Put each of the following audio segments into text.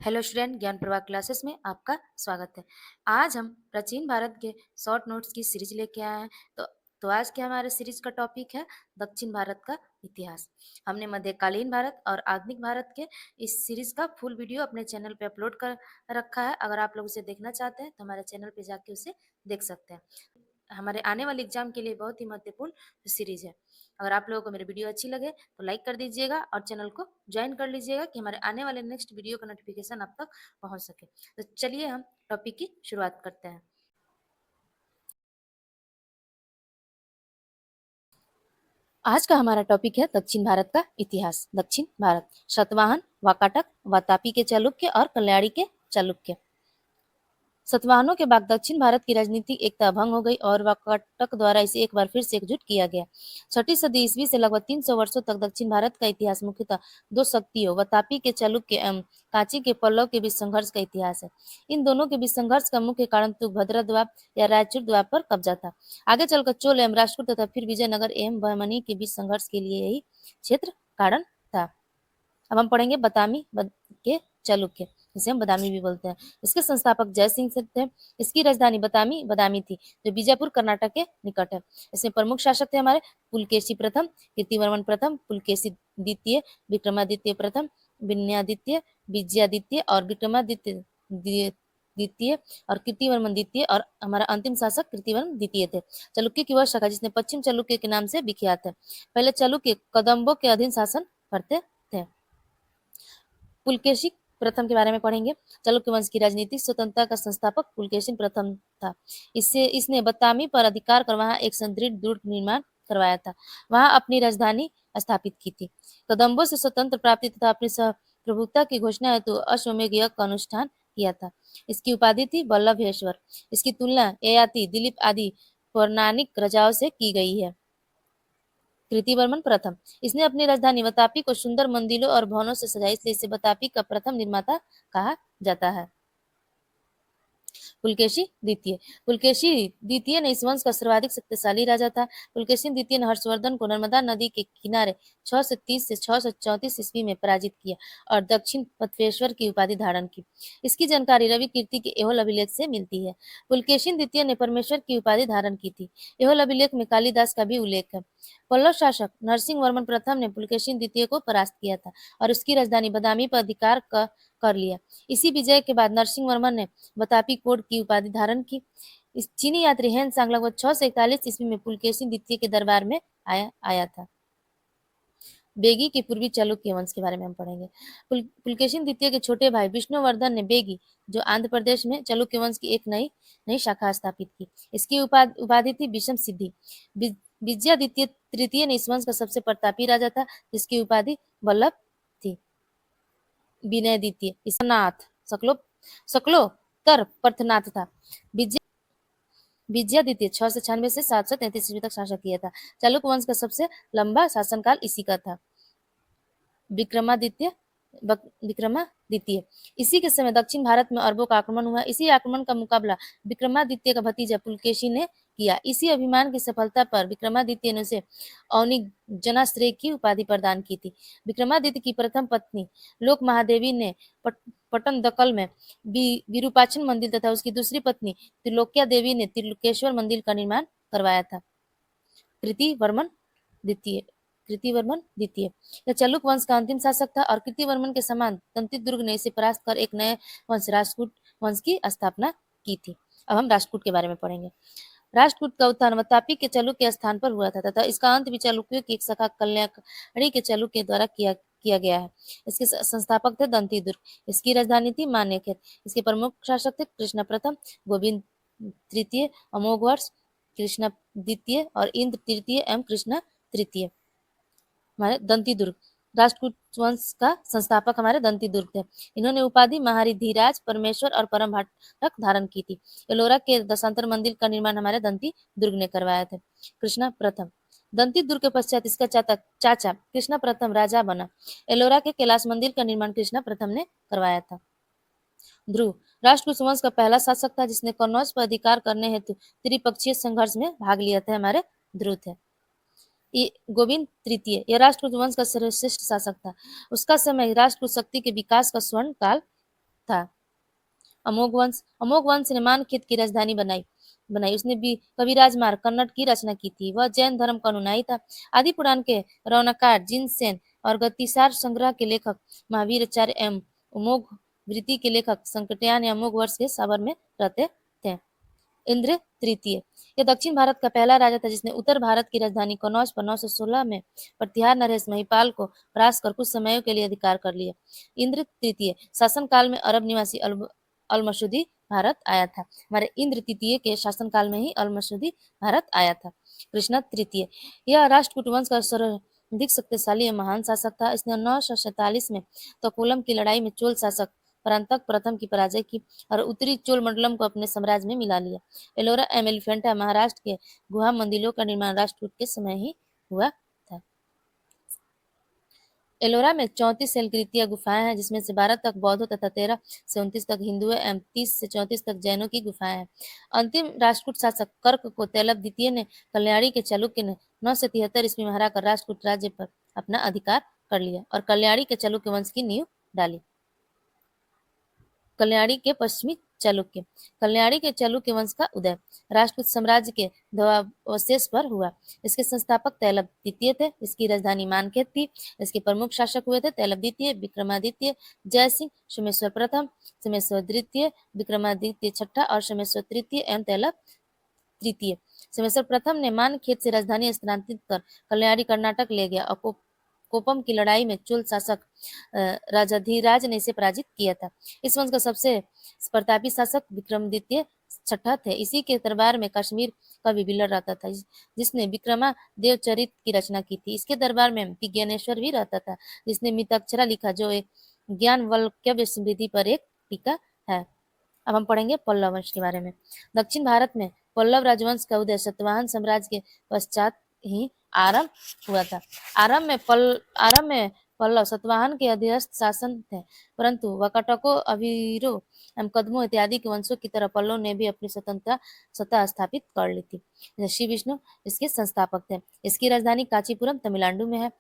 Hello student, ज्ञान प्रवाह classes में आपका स्वागत है। आज हम प्राचीन भारत के शॉर्ट नोट्स की सीरीज लेके आए हैं। तो आज के हमारे सीरीज का टॉपिक है दक्षिण भारत का इतिहास। हमने मध्यकालीन भारत और आधुनिक भारत के इस सीरीज का फुल वीडियो अपने चैनल पे अपलोड कर रखा है। अगर आप लोग उसे देखना चाहते हैं तो हमारे चैनल पे जाके उसे देख सकते हैं। हमारे आने वाले एग्जाम के लिए बहुत ही महत्वपूर्ण सीरीज है। अगर आप लोगों को मेरी वीडियो अच्छी लगे तो लाइक कर दीजिएगा और चैनल को ज्वाइन कर लीजिएगा कि हमारे आने वाले नेक्स्ट वीडियो का नोटिफिकेशन आप तक पहुंच सके। तो चलिए हम टॉपिक की शुरुआत करते हैं। आज का हमारा टॉपिक है दक्षिण भारत का इतिहास। दक्षिण भारत सातवाहन, वाकाटक, वातापी के चालुक्य और कल्याणी के चालुक्य। सातवाहनों के बाद दक्षिण भारत की राजनीतिक एकता भंग हो गई और वाकाटक द्वारा इसे एक बार फिर से एकजुट किया गया। 6ठी सदी ईस्वी से लगभग 300 वर्षों तक दक्षिण भारत का इतिहास मुख्यतः दो शक्तियों वातापी के चालुक्य एवं कांची के पल्लव के बीच संघर्ष का इतिहास है। इन दोनों के बीच संघर्ष का मुख्य कारण तुंगभद्रा द्वीप या रायचूर द्वीप पर कब्जा था। आगे चलकर चोल एवं राष्ट्रकूट तथा फिर विजयनगर एवं बहमनी के बीच संघर्ष के लिए यही क्षेत्र कारण था। अब हम पढ़ेंगे के चालुक्य, जिसे हम बदामी भी बोलते हैं। इसके संस्थापक जय सिंह से थे। इसकी राजधानी बदामी थी, जो बीजापुर कर्नाटक के निकट है। इसमें प्रमुख शासक थे हमारे पुलकेशी प्रथम, कीर्तिवर्मन प्रथम, पुलकेशी द्वितीय, विक्रमादित्य प्रथम, विनयादित्य, विजयादित्य और विक्रमादित्य द्वितीय और कीर्तिवर्मन द्वितीय, और हमारा अंतिम शासक कीर्तिवर्मन द्वितीय थे। चालुक्य की वह शाखा जिसने पश्चिम चालुक्य के नाम से विख्यात है। पहले चालुक्य कदम्बों के अधीन शासन करते थे। पुलकेशी प्रथम के बारे में पढ़ेंगे। चालुक्य वंश की राजनीतिक स्वतंत्रता का संस्थापक पुलकेशी प्रथम था। इसने बदामी पर अधिकार कर वहां एक सुदृढ़ दुर्ग निर्माण करवाया था। वहां अपनी राजधानी स्थापित की थी। कदम्बों से स्वतंत्र प्राप्ति तथा अपनी प्रभुता की घोषणा हेतु अश्वमेध यज्ञ का अनुष्ठान किया था। इसकी उपाधि थी वल्लभेश्वर। इसकी तुलना ययाति, दिलीप आदि पौराणिक राजाओं से की गई है। कीर्तिवर्मन प्रथम, इसने अपनी राजधानी वातापी को सुंदर मंदिरों और भवनों से सजाया, इसलिए इसे वातापी का प्रथम निर्माता कहा जाता है। पुलकेशी द्वितीय, पुलकेशी द्वितीय ने इस वंश का सर्वाधिक शक्तिशाली राजा था। पुलकेशी द्वितीय ने हर्षवर्धन को नर्मदा नदी के किनारे 630 से 634 ईस्वी में पराजित किया और दक्षिण पथवेश्वर की उपाधि धारण की। इसकी जानकारी रवि कीर्ति के एहोल अभिलेख से मिलती है। पुलकेशी द्वितीय ने परमेश्वर की उपाधि धारण की थी। एहोल अभिलेख में कालिदास का भी उल्लेख है। पल्लव शासक नरसिंह वर्मन प्रथम ने पुलकेशी द्वितीय को परास्त किया था और उसकी राजधानी बदामी पर अधिकार कर लिया। इसी विजय के बाद नरसिंह वर्मन ने वातापी कोट की उपाधि धारण की। इस चीनी यात्री हेन सांग लगभग 641 ईस्वी में पुलकेशी द्वितीय के दरबार में आया था। बेगी के पूर्वी चालुक्य वंश के बारे में हम पढ़ेंगे। पुलकेशी द्वितीय के छोटे भाई विष्णुवर्धन ने बेगी, जो आंध्र प्रदेश में चालुक्य वंश की एक नई शाखा स्थापित की। इसकी उपाधि थी विषम सिद्धि। विजयादित्य तृतीय ने इस वंश का सबसे प्रतापी राजा था, जिसकी उपाधि वल्लभ थी। विनय द्वितीय इसनाथ सकलोत्तर पर्थनाथ था। विजयादित्य 696 से 733 ईस्वी तक शासन किया था। चालुक्य वंश का सबसे लंबा शासनकाल इसी का था। विक्रमादित्य, इसी के समय दक्षिण भारत में अरबों का आक्रमण हुआ। इसी आक्रमण का मुकाबला विक्रमादित्य का भतीजा पुलकेशी ने किया। इसी अभिमान की सफलता पर विक्रमादित्य ने उसे औनी जनाश्रय की उपाधि प्रदान की थी। विक्रमादित्य की प्रथम पत्नी लोक महादेवी ने पटन दक्कल में विरूपाक्षन मंदिर तथा उसकी दूसरी पत्नी त्रिलोक्या देवी ने त्रिलोकेश्वर मंदिर का निर्माण करवाया था। कीर्तिवर्मन द्वितीय यह चालुक्य वंश का अंतिम शासक था और कीर्तिवर्मन के समान दंतिदुर्ग ने इसे परास्त कर एक नए वंश राष्ट्रकूट वंश की स्थापना की थी। अब हम राष्ट्रकूट के बारे में पढ़ेंगे। राष्ट्रकूट का उत्थान वातापी के चालुक्य स्थान पर हुआ था तथा इसका अंत भी चालुक्यों की एक शाखा कल्याणी के चालुक्य द्वारा किया गया है। इसके संस्थापक थे दंतिदुर्ग। इसकी राजधानी थी मान्यखेत। इसके प्रमुख शासक थे कृष्ण प्रथम, गोविंद तृतीय, अमोघवर्ष, कृष्ण द्वितीय और इंद्र तृतीय एवं कृष्ण तृतीय। हमारे दंतिदुर्ग राष्ट्रकूट वंश का संस्थापक हमारे दंतिदुर्ग थे। इन्होंने उपाधि महारिधिराज, परमेश्वर और परम भाटक धारण की थी। एलोरा के दशांतर मंदिर का निर्माण हमारे दंतिदुर्ग ने करवाया था। कृष्ण प्रथम, दंतिदुर्ग के पश्चात इसका चाचा कृष्ण प्रथम राजा बना। एलोरा के कैलाश मंदिर का निर्माण कृष्ण प्रथम ने करवाया था। ध्रुव राष्ट्रकूट वंश का पहला शासक था जिसने कन्नौज पर अधिकार करने हेतु त्रिपक्षीय संघर्ष में भाग लिया था। हमारे ध्रुव थे। गोविंद तृतीय यह राष्ट्रकूट वंश का सर्वश्रेष्ठ शासक था। उसका समय राष्ट्रकूट शक्ति के विकास का स्वर्ण काल था। अमोघ वंश ने मानखेत की राजधानी बनाई बनाई उसने भी कविराज मार्ग कन्नड़ की रचना की थी। वह जैन धर्म का अनुयायी था। आदि पुराण के रौनकार जिनसेन और गतिसार संग्रह के लेखक महावीराचार्य एवं अमोघ वृत्ति के लेखक संकटयान अमोघ वर्ष के साबर में रहते थे। इंद्र तृतीय यह दक्षिण भारत का पहला राजा था जिसने उत्तर भारत की राजधानी कनौज पर 916 में प्रतिहार नरेश महिपाल को परास्त कर कुछ समयों के लिए अधिकार कर लिया। इंद्र तृतीय शासनकाल में अरब निवासी अल-मसूदी भारत आया था। हमारे इंद्र तृतीय के शासनकाल में ही अल-मसूदी भारत आया था। कृष्ण तृतीय यह राष्ट्रकूट वंश का सर्वाधिक शक्तिशाली और महान शासक था। इसने 947 में तकोलम की लड़ाई में चोल शासक परांतक प्रथम की पराजय की और उत्तरी चोल मंडलम को अपने साम्राज्य में मिला लिया। एलोरा एम एलिफेंटा महाराष्ट्र के गुहा मंदिरों का निर्माण राष्ट्रकूट के समय ही हुआ था। एलोरा में 34 शैलकृतीय गुफाएं हैं जिसमें से 12 तक बौद्धों तथा 13 से 29 तक हिंदुओं एवं 30 से 34 तक जैनों की गुफाएं हैं। अंतिम राष्ट्रकूट शासक कर्क को तैलप द्वितीय ने कल्याणी के चालुक्य ने 973 ईस्वी में हराकर राष्ट्रकूट राज्य पर अपना अधिकार कर लिया और कल्याणी के चालुक्य वंश की नींव डाली। कल्याणी के पश्चिमी चालुक्य कल्याणी के चालुक्य वंश का उदय राष्ट्रकूट साम्राज्य के ध्वंसावशेष पर हुआ। इसके संस्थापक तैलप द्वितीय थे। इसकी राजधानी मानखेत थी। इसके प्रमुख शासक हुए थे तैलप द्वितीय, विक्रमादित्य, जयसिंह, सोमेश्वर प्रथम, सोमेश्वर द्वितीय, विक्रमादित्य छठा और सोमेश्वर तृतीय एवं तैलप तृतीय। सोमेश्वर प्रथम ने मानखेत से राजधानी स्थानांतरित कर कल्याणी कर्नाटक ले गया और कोपम की लड़ाई में चोल शासक राजाधिराज ने इसे पराजित किया था। इस वंश का सबसे प्रतापी शासक विक्रमादित्य छठा थे। इसी के दरबार में कश्मीर का विबिलर रहता था जिसने विक्रमादेवचरित की रचना की थी। इसके दरबार में विज्ञानेश्वर भी रहता था जिसने मिताक्षरा लिखा जो एक ज्ञान वल्लव्य समृद्धि पर एक टीका है। अब हम पढ़ेंगे पल्लव वंश के बारे में। दक्षिण भारत में पल्लव राजवंश का उदय सातवाहन साम्राज्य के पश्चात ही आरंभ हुआ था। आरंभ में पल्लव सातवाहन के अधीनस्थ शासन थे, परंतु वाकाटकों, अवीरों एवं कदमों इत्यादि के वंशों की तरह पल्लव ने भी अपनी स्वतंत्रता सत्ता स्थापित कर ली थी। श्री विष्णु इसके संस्थापक थे। इसकी राजधानी कांचीपुरम तमिलनाडु में है।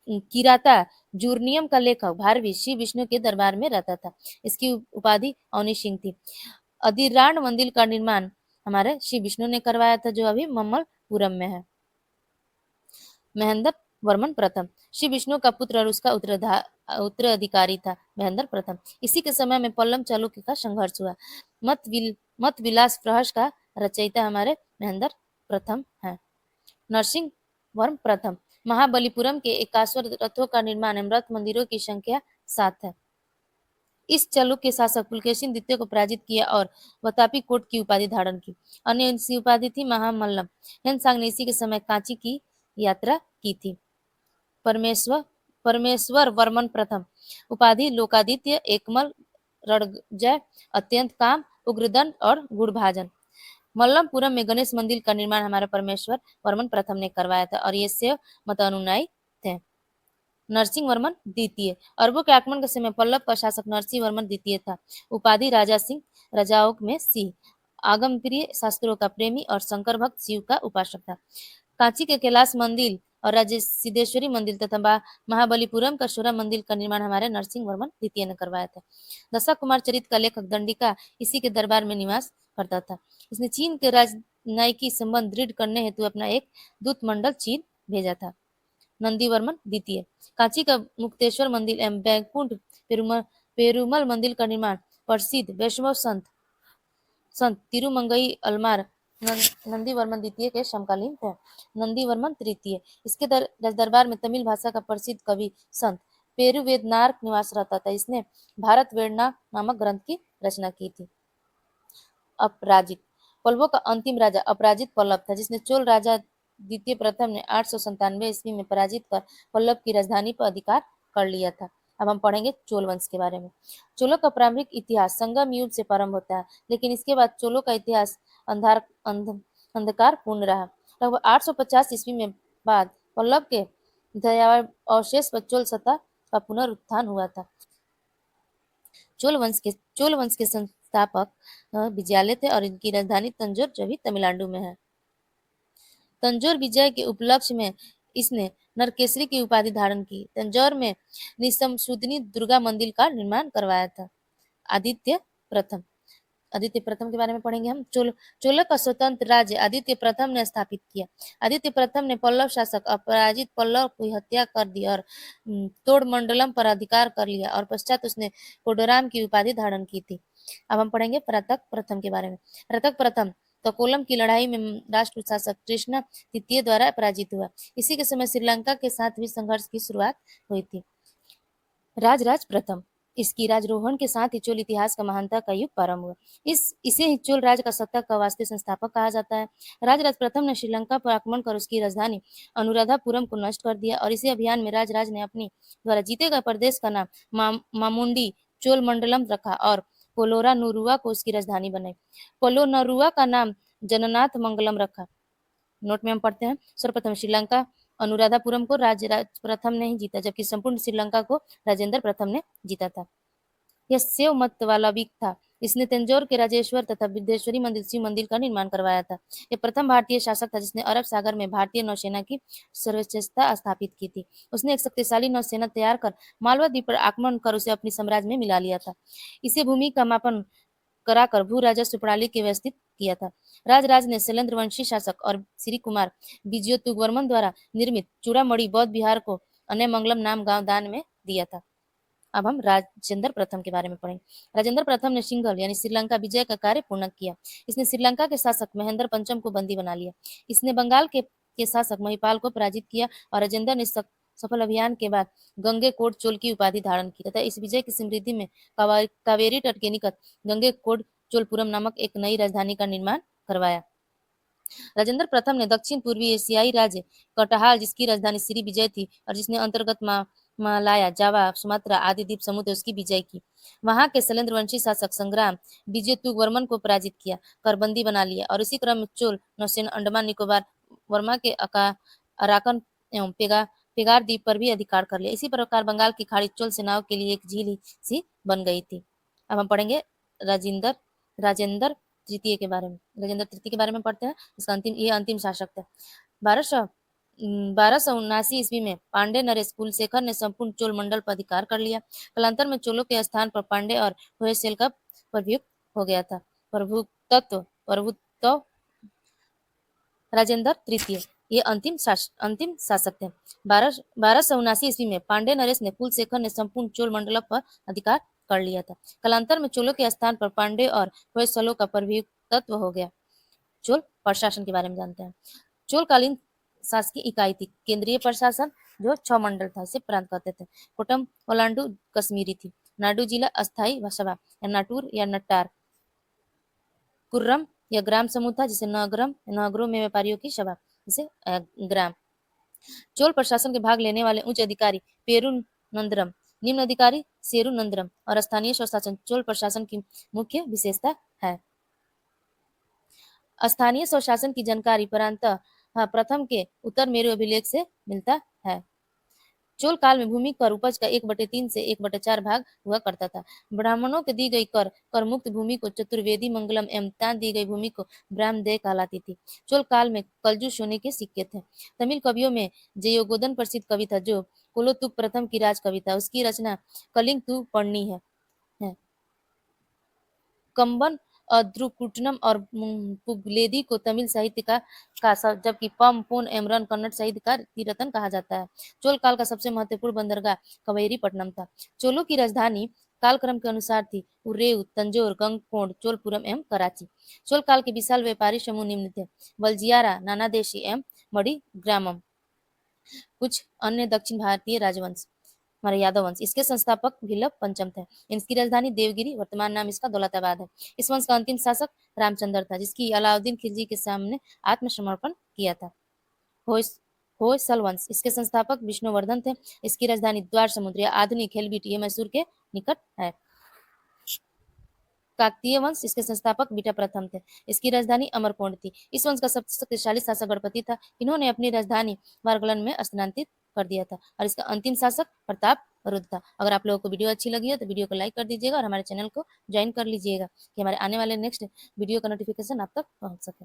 किराता जूर्नियम का लेखक भारवी श्री विष्णु के दरबार में रहता था। इसकी उपाधि अवनी सिंह थी। अधिराण मंदिर का निर्माण हमारे श्री विष्णु ने करवाया था जो अभी मम्मलपुरम में है। महेंद्र वर्मन प्रथम श्री विष्णु का पुत्र और उसका उत्तराधिकारी था महेंद्र प्रथम। इसी के समय में पल्लव चालुक्य का संघर्ष हुआ। मत विलास प्रहर्ष का रचयिता हमारे महेंद्र प्रथम है। नरसिंह वर्म प्रथम महाबलीपुरम के 51 रथों का निर्माण एवं रथ मंदिरों की संख्या 7 है। इस चालुक्य शासक पुलकेशिन द्वितीय को पराजित किया और वतापी कोट की उपाधि धारण की। अन्य इनकी उपाधि थी महामल्लम। हेनसांग ने इसी के समय कांची की यात्रा की थी। परमेश्वर वर्मन प्रथम उपाधि लोकादित्य, एकमल, रणजय, अत्यंत काम, उग्रदंड और गुड़भाजन। मल्लमपुरम में गणेश मंदिर का निर्माण हमारे परमेश्वर वर्मन प्रथम ने करवाया था और ये शैव मत अनुयायी थे। नरसिंह वर्मन द्वितीय अरबों के आक्रमण के समय पल्लव का शासक नरसिंह वर्मन द्वितीय था। उपाधि राजा सिंह, राजाओं में सिंह, आगम प्रिय, शास्त्रों का प्रेमी और शंकर भक्त, शिव का उपासक था। कांची के कैलाश मंदिर और राज्य सिद्धेश्वरी मंदिर तथा महाबलीपुरम का शोरा मंदिर का निर्माण हमारे नरसिंह वर्मन द्वितीय ने करवाया था। दशा कुमार चरित का लेखक दंडिका इसी के दरबार में निवास करता था। इसने चीन के राजनयिकी संबंध दृढ़ करने हेतु अपना एक दूत मंडल चीन भेजा था। नंदीवर्मन द्वितीय कांची का मुक्तेश्वर मंदिर एवं बैकुंठ पेरुमल मंदिर का निर्माण प्रसिद्ध वैष्णव संत तिरुमंगई अलमार नंदीवर्मन द्वितीय के समकालीन थे। नंदीवर्मन तृतीय इसके दरबार में तमिल भाषा का प्रसिद्ध कवि संत पेरुवेदनार निवास रहता था। इसने भारत वेदना नामक ग्रंथ की रचना की थी। अपराजित पल्लवों का अंतिम राजा अपराजित पल्लव था जिसने चोल राजा द्वितीय प्रथम ने 897 ईस्वी में पराजित कर पल्लव की राजधानी पर अधिकार कर लिया था। अब हम पढ़ेंगे चोल वंश के बारे में। चोलों का प्रारंभिक इतिहास संगम युग से प्रारंभ होता है, लेकिन इसके बाद चोलों का इतिहास अंधकार पूर्ण रहा। लगभग 850 ईस्वी में बाद पल्लव के अवशेष पर चोल सत्ता का पुनरुत्थान हुआ था। चोल वंश के संस्थापक विजयालय थे और इनकी राजधानी तंजौर जो भी तमिलनाडु में है। तंजौर विजय के उपलक्ष्य में इसने नरकेसरी की उपाधि धारण की। तंजौर में निशमशुदनी दुर्गा मंदिर का निर्माण करवाया था। आदित्य प्रथम। आदित्य प्रथम के बारे में पढ़ेंगे हम। चोलों का स्वतंत्र राज्य आदित्य प्रथम ने स्थापित किया। आदित्य प्रथम ने पल्लव शासक अपराजित पल्लव की हत्या कर दी और तोड़ मंडलम पर अधिकार कर लिया और पश्चात उसने कोडोराम की उपाधि धारण की थी। अब हम पढ़ेंगे प्रतक प्रथम के बारे में। प्रतक प्रथम तकोलम की लड़ाई में राष्ट्र शासक कृष्ण तृतीय द्वारा पराजित हुआ। इसी के समय श्रीलंका के साथ भी संघर्ष की शुरुआत हुई थी। राजराज प्रथम, इसकी राजरोहण के साथ ही चोल इतिहास का महानता का युग प्रारंभ हुआ। इसे ही चोल राज का सत्ता का वास्तविक संस्थापक कहा जाता है। राजराज प्रथम ने श्रीलंका पर आक्रमण कर उसकी राजधानी अनुराधापुरम को नष्ट कर दिया और इसी अभियान में राजराज ने अपनी द्वारा जीते गए प्रदेश का नाम मामुंडी चोल मंडलम रखा और पोलोरा नरुआ को उसकी राजधानी बनाई। पोलोनरुआ का नाम जननाथ मंगलम रखा। नोट में हम पढ़ते हैं, सर्वप्रथम श्रीलंका अनुराधापुरम को राजराज प्रथम ने ही जीता, जबकि संपूर्ण श्रीलंका को राजेंद्र प्रथम ने जीता था। यह शैव मत वाला वीक था। इसने तंजौर के राजेश्वर तथा विद्येश्वरी मंदिर शिव मंदिर का निर्माण करवाया था। यह प्रथम भारतीय शासक था जिसने अरब सागर में भारतीय नौसेना की सर्वश्रेष्ठता स्थापित की थी। उसने एक शक्तिशाली नौसेना तैयार कर मालवा द्वीप पर आक्रमण कर उसे अपनी साम्राज्य में मिला लिया था। इसे भूमि का मापन कराकर भू राजस्व प्रणाली के व्यवस्थित किया था। राजराज ने शैलेंद्र वंशी शासक और श्री कुमार विजयोतुगवर्मन द्वारा निर्मित चूड़ामणि बौद्ध विहार को अनेमंगलम नाम गांव दान में दिया था। अब हम राजेंद्र प्रथम के बारे में पढ़ेंगे। राजेंद्र प्रथम ने सिंघल यानी श्रीलंका विजय का कार्य पूर्ण किया। इसने श्रीलंका के शासक महेंद्र पंचम को बंदी बना लिया। इसने बंगाल के शासक महिपाल को पराजित किया और राजेंद्र ने सफल अभियान के बाद गंगेकोट चोल की उपाधि धारण की तथा इस विजय की समृद्धि में कावेरी तट के निकट गंगेकोट चोलपुरम नामक एक नई राजधानी का निर्माण करवाया। राजेंद्र प्रथम ने दक्षिण पूर्वी एशियाई राज्य कटहाल, जिसकी राजधानी श्री विजय थी और जिसने अंतर्गत मालाया, जावा, सुमात्रा आदि द्वीप समूह थे, उसकी विजय की। वहां के शैलेंद्र वंशी शासक संग्राम विजयोतुगवर्मन को पराजित किया, कर बंदी बना लिया और इसी क्रम में चोल नौसेना अंडमान निकोबार, वर्मा के अराकन एवं पेगार द्वीप पर भी अधिकार कर लिया। इसी प्रकार बंगाल की खाड़ी चोल सेनाओं के लिए एक झील सी बन गई थी। अब हम पढ़ेंगे राजेंद्र तृतीय के बारे में। राजेंद्र तृतीय के बारे में पढ़ते हैं। इसका अंतिम शासक थे। 1279 ईस्वी में पांडे नरेश कुलशेखर ने संपूर्ण चोल मंडल पर अधिकार कर लिया। कालांतर में चोलों के स्थान पर पांडे और होयसल का प्रभुत्व हो गया था। प्रभुत्व राजेंद्र तृतीय ये अंतिम शासक थे। 1279 ईस्वी में पांडे नरेश ने कुलशेखर ने संपूर्ण चोल मंडल पर अधिकार कर लिया था। कालांतर में चोलों के स्थान पर पांडे और होयसलों का प्रभुत्व हो गया। चोल प्रशासन के बारे में जानते हैं। चोलकालीन शासकीय इकाई थी केंद्रीय प्रशासन, जो 6 मंडल था, इसे प्रांत कहते थे। कोटम वलांडू कश्मीरी थी। नाडू जिला अस्थायी सभा या नाटूर या नट्टार। कुर्रम या ग्राम समूह था, जिसे नगरों में व्यापारियों की सभा, जिसे ग्राम। चोल प्रशासन के भाग लेने वाले उच्च अधिकारी पेरू नंदरम, निम्न अधिकारी सेरू नंदरम और स्थानीय स्वशासन चोल प्रशासन की मुख्य विशेषता है। स्थानीय स्वशासन की जानकारी प्रथम के उत्तर मेरु अभिलेख से मिलता है। चोल काल में भूमि कर उपज का 1/3 से 1/4 भाग हुआ करता था। ब्राह्मणों को दी गई कर मुक्त भूमि को चतुर्वेदी मंगलम एवं तान दी गई भूमि को ब्राह्मदेय कहलाती थी। चोल काल में कलजू सोने के सिक्के थे। तमिल कवियों में जयोगोदन प्रसिद्ध कवि था, जो कोलोतुक प्रथम की राज कविता, उसकी रचना कलिंग तू पढ़नी है। कंबन अद्रुकुटनम और पुगलेदी को तमिल साहित्य का जबकि पम पुन एमरन कन्नड़ साहित्य का रत्न कहा जाता है। चोल काल का सबसे महत्वपूर्ण बंदरगाह कवैरीपट्टनम था। चोलों की राजधानी कालक्रम के अनुसार थी उरेऊ, तंजौर, गंगकोट, चोलपुरम एवं कराची। चोल काल के विशाल व्यापारी समूह निम्न थे: वलजियारा, नानादेशी एवं मणिग्रामम। कुछ अन्य दक्षिण भारतीय राजवंश, हमारे यादव वंश, इसके संस्थापक भिलप पंचम थे। इसकी राजधानी देवगिरी, वर्तमान नाम इसका दौलताबाद है। इस वंश का अंतिम शासक रामचंद्र था, जिसकी अलाउद्दीन खिलजी के सामने आत्मसमर्पण किया था। होयसल वंश, इसके संस्थापक विष्णुवर्धन थे। इसकी राजधानी द्वार समुद्र या आधुनिक हेलबीट, ये मैसूर के निकट है। काकतीय वंश, इसके संस्थापक बीटा प्रथम थे। इसकी राजधानी अमरकोंड थी। इस वंश का सबसे शक्तिशाली शासक गणपति था। इन्होंने अपनी राजधानी वारगलन में स्थानांतरित कर दिया था और इसका अंतिम शासक प्रताप रुद्र था। अगर आप लोगों को वीडियो अच्छी लगी हो तो वीडियो को लाइक कर दीजिएगा और हमारे चैनल को ज्वाइन कर लीजिएगा कि हमारे आने वाले नेक्स्ट वीडियो का नोटिफिकेशन आप तक पहुंच सके।